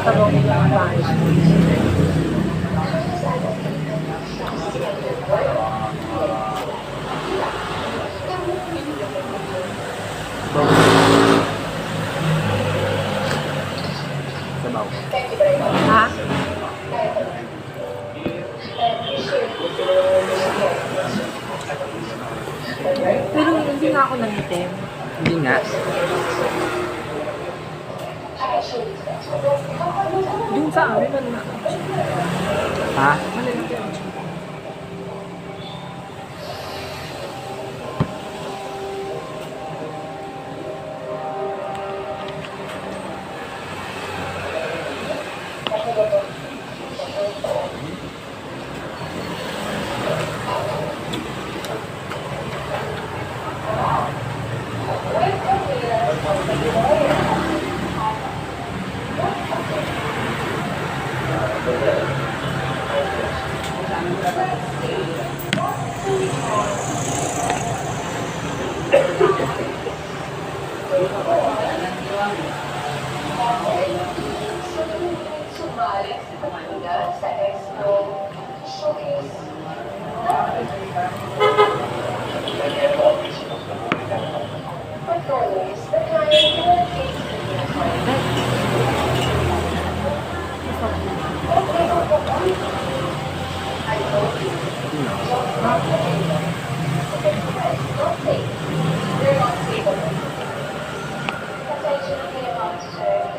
sabaw nila ang bahay. Sabaw. Ha? Pero hindi nga ako nangitim. Hindi nga. Doon sa amin, ano na? Ha?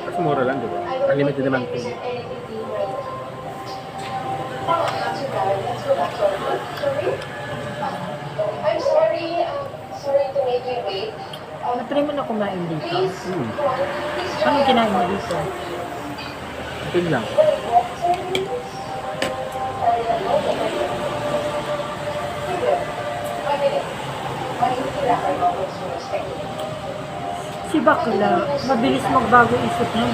Mas mura lang, di ba? Unlimited naman ito. I'm sorry. Sorry to make you wait. Natry mo na kumain dito. Please, Anong kinain mo dito? Ito lang. Si Bakla, mabilis magbago isip niya.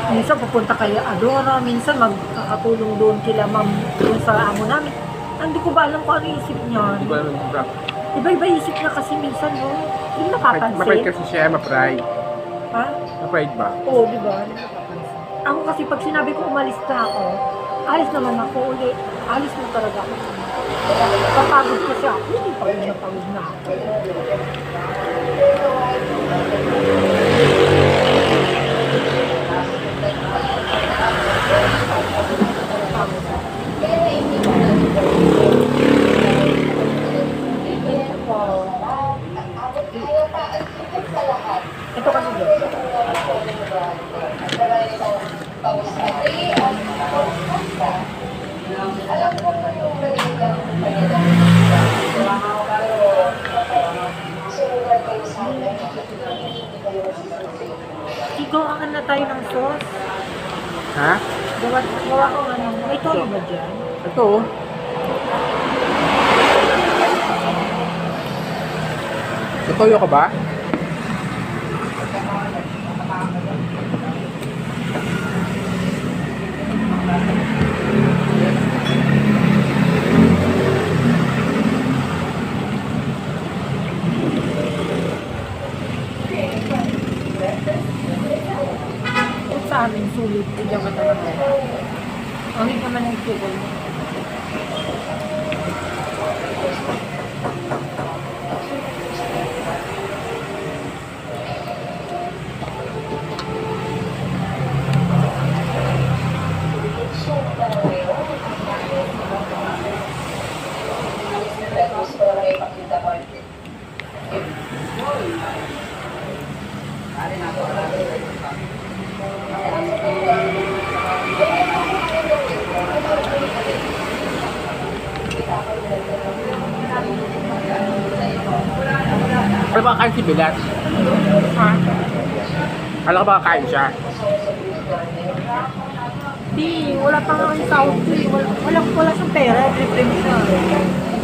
Minsan pupunta kayo Adora, minsan magkakatulong doon kila ma'am doon sa amo namin. Hindi ko ba alam kung ano isip niya. Hindi ko alam yung brock. Iba-iba isip niya kasi minsan, no? Hindi napapansin. Mapait kasi siya, ma-pride. Ha? Ma-pride ba? Oo, di ba? Hindi napapansin. Ako kasi pag sinabi ko umalis na ako, alis naman ako ulit. Alis na talaga ako. Papagod kasi ako. Hindi pagod na ako. Ito kasi dito. Alam ko po yung maliit lang ng kanila. Sumulat kayo sa amin. Hindi kayo masusunod. Ikaw na tayo ng sauce. Ha? Gawa ko nga ng... May tono ba dyan? Ito oh. Tutuyo ka ba? Kung sa amin, sulit. Hindi ako talaga. Ang hindi naman ang tukol mo. Ano ba kain si Bilat? Ha? Alam ka ba kain siya? Di, wala pa nga yung sahod ko eh. Wala siyang pera. Trip siya.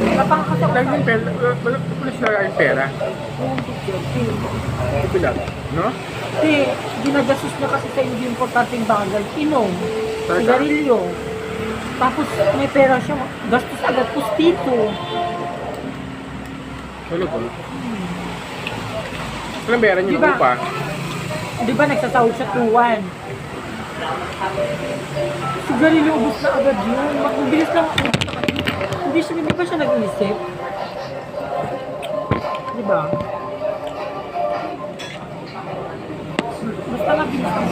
Wala pa nga kasi ako Dahil yung pera, wala siya yung pera. Si Bilat, no? Di, ginagastos niya kasi sa hindi importanteng bagay. Inom, Talaga? sigarilyo. Tapos may pera siya. Gastos agad. Pustito. Wala ba? Walang pera niyo Diba? pa. Di ba nagsasahod siya 2-1? Si Galileo, ubus na agad yun. Mabilis lang. Hindi pa siya nag-iisip. Di ba? Basta mabilis lang.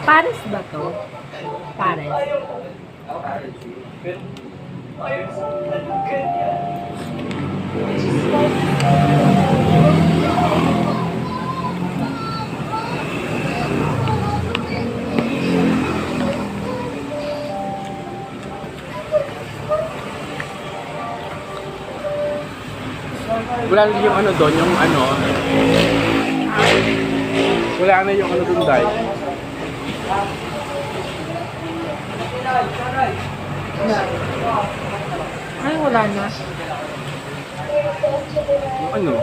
Pares ba to? Pares. Wala na yung ano doon, yung ano. Wala na yung ano doon dahil. Ay, wala na. Yung ano.